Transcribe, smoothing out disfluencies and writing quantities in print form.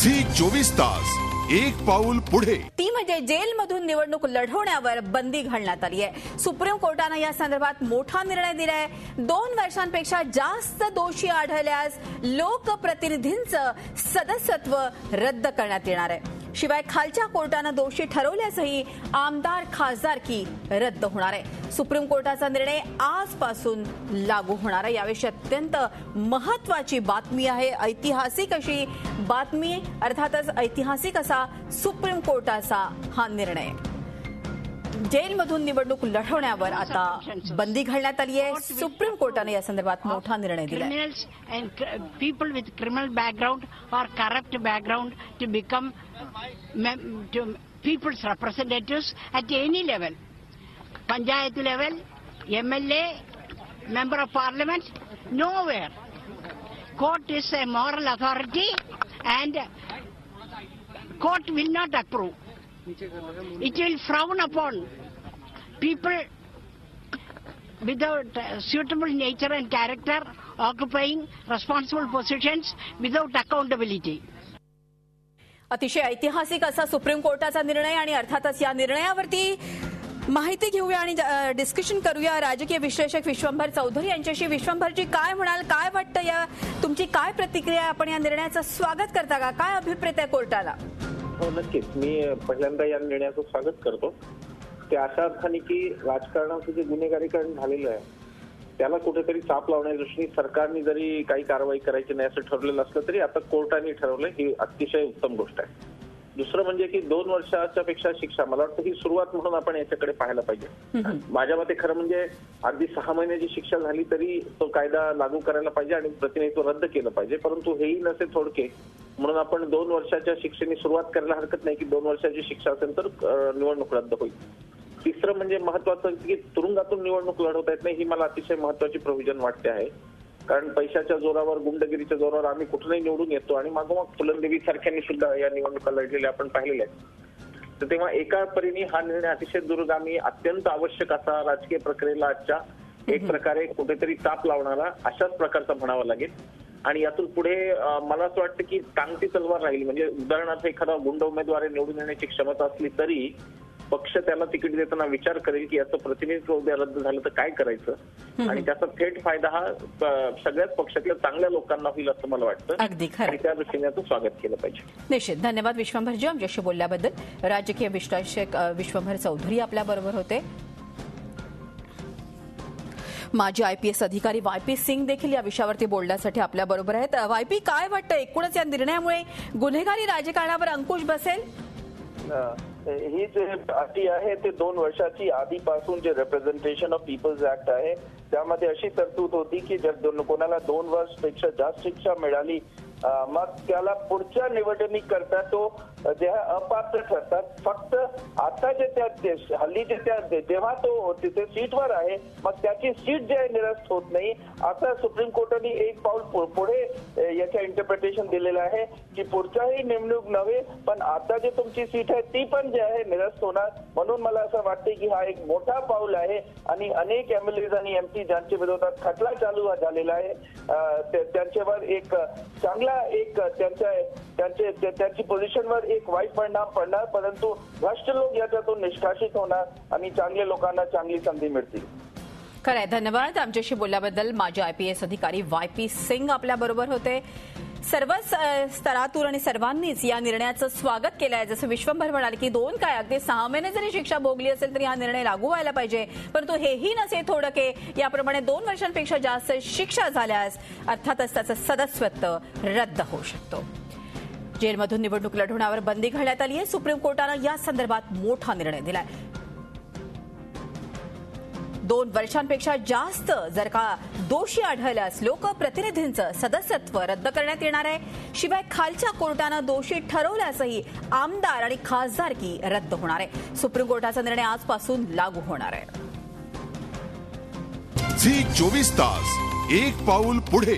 Zee 24 तास एक पाऊल पुढे। ती म्हणजे जेलमधून निवडणूक लढवण्यावर बंदी घालण्यात आली आहे। सुप्रीम कोर्टाने या संदर्भात मोठा निर्णय दिलाय। 2 वर्षांपेक्षा जास्त दोषी आढळल्यास लोकप्रतिनिधींचं सदस्यत्व रद्द करण्यात येणार आहे। शिवाय खालच्या कोर्टाने दोषी ठरवल्यासही आमदार खासदारकी रद्द होणार आहे। सुप्रीम कोर्टाचा निर्णय आजपासून लागू होणार आहे। याविषयी अत्यंत महत्त्वाची बातमी आहे। ऐतिहासिक अशी बातमी, अर्थातच ऐतिहासिक असा सुप्रीम कोर्टाचा हा निर्णय। जेलमधून निवडणूक लढवण्यावर आता बंदी घालण्यात आली आहे। सुप्रीम कोर्टाने या संदर्भात मोठा निर्णय दिला आहे। Criminals and people with criminal background or corrupt background to become people's representatives at any level, panchayat level, MLA, member of parliament, nowhere. Court is a moral authority and court will not approve. It will frown upon people without suitable nature and character occupying responsible positions without accountability. अतिशय ऐतिहासिक असा supreme कोर्टाचा निर्णय आणि अर्थातच या निर्णयावरती माहिती घेऊया आणि डिस्कशन करूया राजकीय विश्लेषक विश्वंभर चौधरी यांच्याशी। विश्वंभरजी, काय म्हणाल, काय वाटतं, या तुमची काय प्रतिक्रिया? आपण या निर्णयाचं स्वागत करता का? काय अभिप्रेत आहे कोर्टाला? हो, नक्कीच मी पहिल्यांदा या निर्णयाचं स्वागत करतो। ते अशा अर्थाने की राजकारणाचं जे गुन्हेगारीकरण झालेलं आहे त्याला कुठेतरी चाप लावण्याच्या दृष्टीने सरकारने जरी काही कारवाई करायची नाही असं ठरवलेलं असलं तरी आता कोर्टाने ठरवलं, ही अतिशय उत्तम गोष्ट आहे। दुसरं म्हणजे की 2 वर्षाच्या पेक्षा शिक्षा, मला वाटतं ही सुरुवात म्हणून आपण याच्याकडे पाहायला पाहिजे। माझ्या मते खरं म्हणजे अगदी 6 महिन्याची शिक्षा झाली तरी तो कायदा लागू करायला पाहिजे आणि प्रतिनिधित्व रद्द केलं पाहिजे, परंतु हेही नसे थोडके म्हणून आपण 2 वर्षाच्या शिक्षेने सुरुवात करायला हरकत नाही की 2 वर्षाची शिक्षा असेल तर निवडणूक रद्द होईल। तिसरं म्हणजे महत्वाचं की तुरुंगातून निवडणूक लढवता येत नाही, ही मला अतिशय महत्वाची प्रोव्हिजन वाटते आहे। कारण पैशाच्या जोरावर, गुंडगिरीच्या जोरावर आम्ही कुठूनही निवडून येतो आणि मागोमाग फुलंदेवी सारख्यांनी सुद्धा या निवडणुका लढलेल्या आपण पाहिलेल्या आहेत। तर तेव्हा एका परीने हा निर्णय अतिशय दूरगामी, अत्यंत आवश्यक असा राजकीय प्रक्रियेला आजच्या एक प्रकारे कुठेतरी चाप लावणारा अशाच प्रकारचा म्हणावा लागेल। आणि यातून पुढे मला असं वाटतं की टांगती तलवार राहील, म्हणजे उदाहरणार्थ एखादा गुंड उमेदवार निवडून येण्याची क्षमता असली तरी पक्ष त्याला तिकीट देताना विचार करेल की याचं प्रतिनिधित्व उद्या रद्द झालं तर काय करायचं, आणि त्याचा थेट फायदा हा सगळ्याच पक्षातल्या चांगल्या लोकांना होईल असं मला वाटतं। अगदी खरं, आणि त्या दृष्टीने याचं स्वागत केलं पाहिजे। निश्चित। धन्यवाद विश्वंभरजी आमच्याशी बोलल्याबद्दल। राजकीय विश्लेषक विश्वंभर चौधरी आपल्या बरोबर होते। माजी IPS अधिकारी YP सिंग देखील या विषयावरती बोलण्यासाठी आपल्या बरोबर आहेत। YP, काय वाटतं, एकूणच या निर्णयामुळे गुन्हेगारी राजकारणावर अंकुश बसेल? ही जे अटी आहे ते 2 वर्षाची आधीपासून जे रिप्रेझेंटेशन ऑफ पीपल्स ऍक्ट आहे त्यामध्ये अशी तरतूद होती की जर कोणाला 2 वर्षपेक्षा जास्त शिक्षा मिळाली मग त्याला पुढच्या निवडणुकीकरता तो जे अपात्र ठरतात। फक्त आता जे त्या हल्ली जे त्या जेव्हा तो तिथे सीटवर आहे मग त्याची सीट जे आहे निरस्त होत नाही। आता सुप्रीम कोर्टाने एक पाऊल पुढे याच्या इंटरप्रिटेशन दिलेलं आहे की पुढच्याही निवडणूक नव्हे पण आता जे तुमची सीट आहे ती पण जे आहे निरस्त होणार। म्हणून मला असं वाटते की हा एक मोठा पाऊल आहे आणि अनेक MLAs आणि MP ज्यांच्या विरोधात खटला चालू झालेला आहे त्यांच्यावर एक चांगला त्यांची पोझिशनवर एक वाईट परिणाम पडणार, परंतु भ्रष्ट लोक याच्यातून निष्कासित होणार आणि चांगल्या लोकांना चांगली संधी मिळतील। खरंय, धन्यवाद आमच्याशी बोलल्याबद्दल। माजी IPS अधिकारी YP सिंग आपल्या बरोबर होते। सर्वच स्तरातून आणि सर्वांनीच या निर्णयाचं स्वागत केलं आहे। जसं विश्वंभर म्हणाले की 2 काय अगदी 6 महिने जरी शिक्षा भोगली असेल तरी हा निर्णय लागू व्हायला पाहिजे, परंतु हेही नसे थोडके याप्रमाणे 2 वर्षांपेक्षा जास्त शिक्षा झाल्यास अर्थातच त्याचं सदस्यत्व रद्द होऊ शकतो। जेलमधून निवडणूक लढवण्यावर बंदी घालण्यात आली आहे। सुप्रीम कोर्टाने या संदर्भात मोठा निर्णय दिलाय। 2 वर्षांपेक्षा जास्त जर का दोषी आढळल्यास लोकप्रतिनिधींचं सदस्यत्व रद्द करण्यात येणार आहे। शिवाय खालच्या कोर्टानं दोषी ठरवल्यासही आमदार आणि खासदारकी रद्द होणार आहे। सुप्रीम कोर्टाचा निर्णय आजपासून लागू होणार आहे। झी 24 तास एक पाऊल पुढे।